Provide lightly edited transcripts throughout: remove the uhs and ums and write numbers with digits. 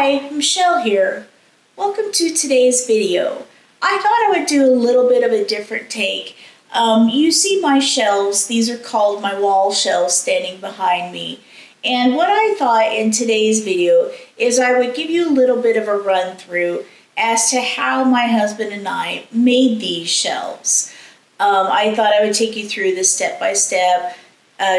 Hi, Michelle here. Welcome to today's video. I thought I would do a little bit of a different take. You see my shelves, these are called my wall shelves standing behind me. And what I thought in today's video is I would give you a little bit of a run through as to how my husband and I made these shelves. I thought I would take you through the step-by-step,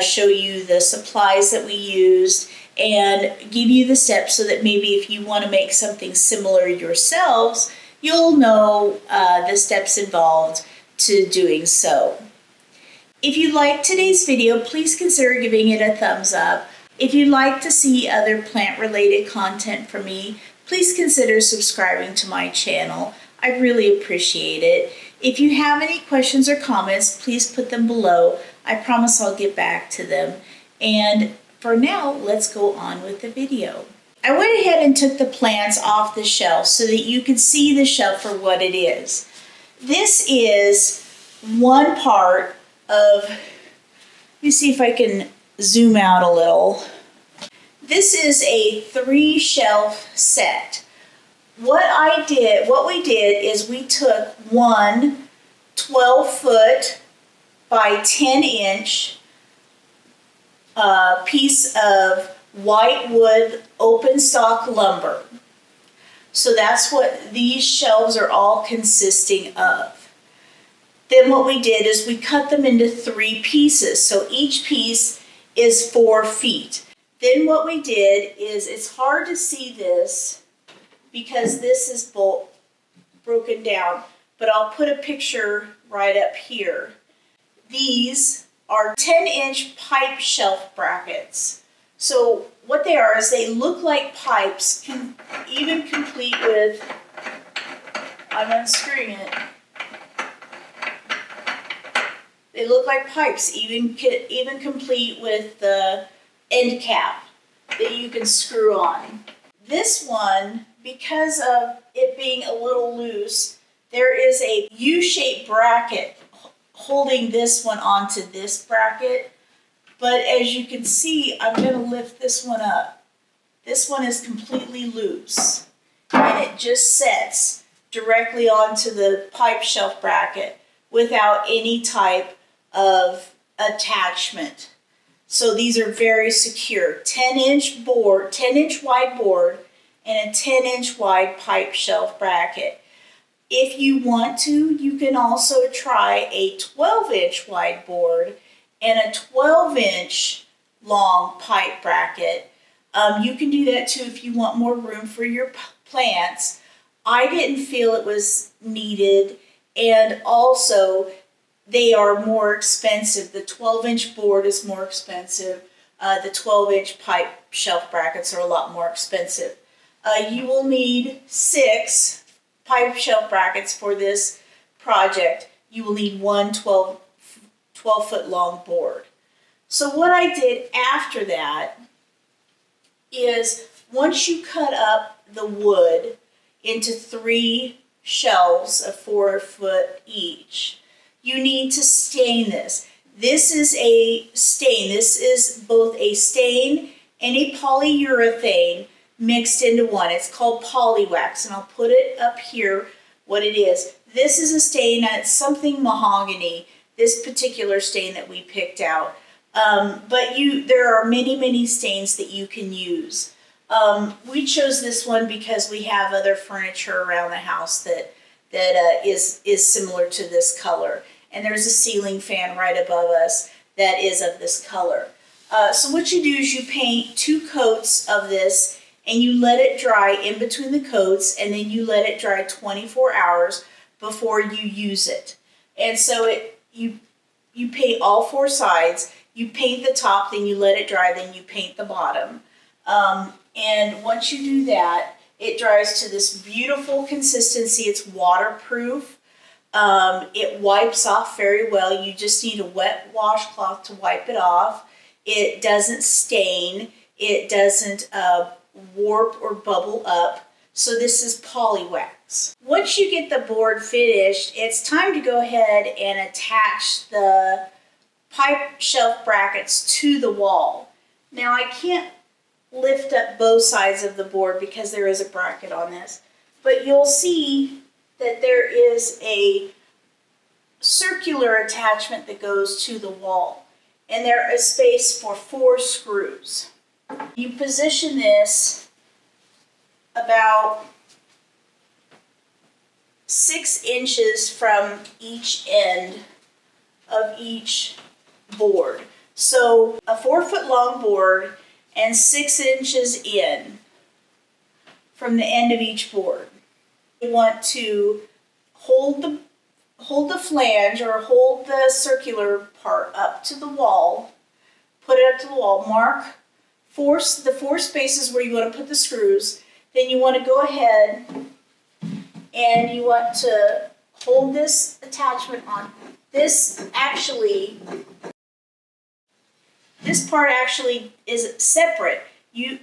show you the supplies that we used, and give you the steps so that maybe if you want to make something similar yourselves, you'll know the steps involved to doing so. If you like today's video, please consider giving it a thumbs up. If you'd like to see other plant-related content from me, please consider subscribing to my channel. I really appreciate it. If you have any questions or comments, please put them below. I promise I'll get back to them. And for now, let's go on with the video. I went ahead and took the plants off the shelf so that you can see the shelf for what it is. This is one part of, let me see if I can zoom out a little. This is a 3-shelf set. What we did is we took one 12-foot by 10-inch piece of white wood open stock lumber. So that's what these shelves are all consisting of. Then what we did is we cut them into 3 pieces. So each piece is 4 feet. Then what we did is, it's hard to see this because this is broken down, but I'll put a picture right up here. These are 10-inch pipe shelf brackets. So what they are is they look like pipes, even complete with, I'm unscrewing it. They look like pipes, even complete with the end cap that you can screw on. This one, because of it being a little loose, there is a U-shaped bracket holding this one onto this bracket. But as you can see, I'm going to lift this one up. This one is completely loose, and it just sets directly onto the pipe shelf bracket without any type of attachment. So these are very secure. 10-inch board, 10-inch wide board, and a 10-inch wide pipe shelf bracket. If you want to, you can also try a 12-inch wide board and a 12-inch long pipe bracket. You can do that too if you want more room for your plants. I didn't feel it was needed, and also they are more expensive. The 12-inch board is more expensive. The 12-inch pipe shelf brackets are a lot more expensive. You will need 6 pipe shelf brackets for this project. You will need one 12-foot long board. So what I did after that is, once you cut up the wood into 3 shelves of 4 foot each, you need to stain this. This is a stain. This is both a stain and a polyurethane mixed into one. It's called Minwax, and I'll put it up here what it is. This is a stain, and it's something mahogany, this particular stain that we picked out. But there are many stains that you can use. We chose this one because we have other furniture around the house that is similar to this color. And there's a ceiling fan right above us that is of this color. So what you do is you paint 2 coats of this, and you let it dry in between the coats, and then you let it dry 24 hours before you use it. And so you paint all 4 sides. You paint the top, then you let it dry, then you paint the bottom. And once you do that, it dries to this beautiful consistency. It's waterproof. It wipes off very well. You just need a wet washcloth to wipe it off. It doesn't stain. It doesn't warp or bubble up. So this is Minwax. Once you get the board finished, it's time to go ahead and attach the pipe shelf brackets to the wall. Now I can't lift up both sides of the board because there is a bracket on this. But you'll see that there is a circular attachment that goes to the wall, and there is space for 4 screws. You position this about 6 inches from each end of each board. So a 4-foot long board and 6 inches in from the end of each board. You want to hold the flange or hold the circular part up to the wall, put it up to the wall, mark the 4 spaces where you want to put the screws. Then you want to go ahead and you want to hold this attachment on. This part actually is separate. You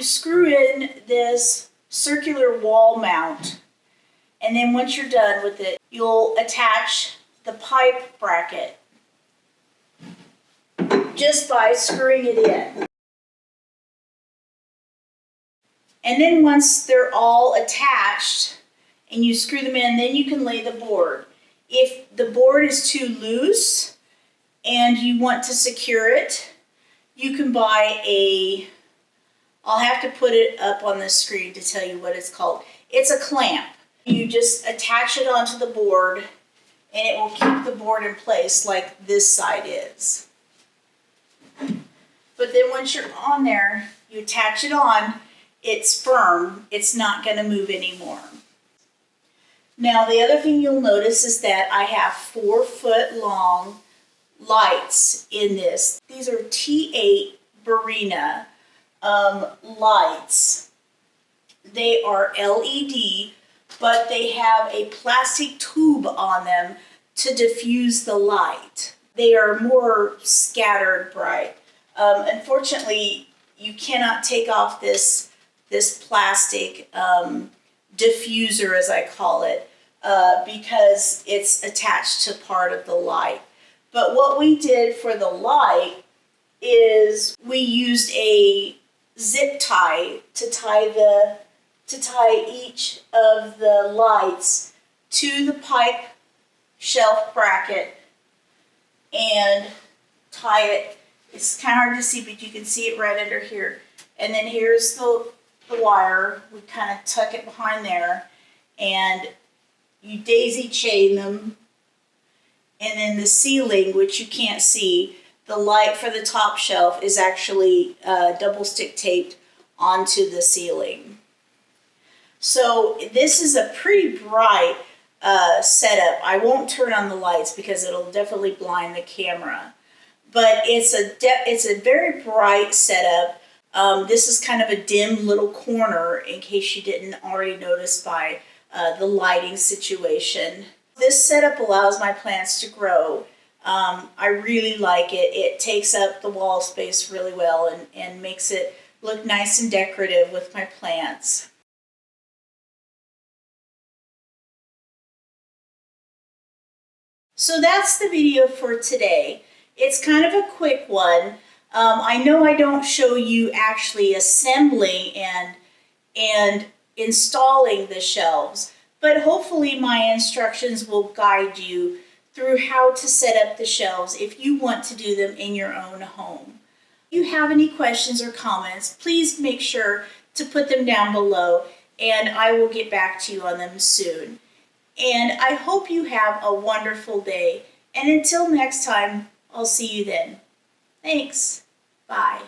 screw in this circular wall mount, and then once you're done with it, you'll attach the pipe bracket just by screwing it in. And then once they're all attached and you screw them in, then you can lay the board. If the board is too loose and you want to secure it, you can buy I'll have to put it up on the screen to tell you what it's called. It's a clamp. You just attach it onto the board and it will keep the board in place like this side is. But then once you're on there, you attach it on, it's firm, it's not going to move anymore. Now the other thing you'll notice is that I have 4-foot long lights in this. These are T8 Barina lights. They are LED, but they have a plastic tube on them to diffuse the light. They are more scattered bright. Unfortunately, you cannot take off this plastic diffuser, as I call it, because it's attached to part of the light. But what we did for the light is we used a zip tie to tie each of the lights to the pipe shelf bracket and tie it. It's kind of hard to see, but you can see it right under here. And then here's the wire. We kind of tuck it behind there, and you daisy chain them. And then the ceiling, which you can't see, the light for the top shelf is actually double stick taped onto the ceiling. So this is a pretty bright setup. I won't turn on the lights because it'll definitely blind the camera. But it's a very bright setup. This is kind of a dim little corner in case you didn't already notice by the lighting situation. This setup allows my plants to grow. I really like it. It takes up the wall space really well and makes it look nice and decorative with my plants. So that's the video for today. It's kind of a quick one. I know I don't show you actually assembling and installing the shelves, but hopefully my instructions will guide you through how to set up the shelves if you want to do them in your own home. If you have any questions or comments, please make sure to put them down below and I will get back to you on them soon. And I hope you have a wonderful day. And until next time, I'll see you then. Thanks. Bye.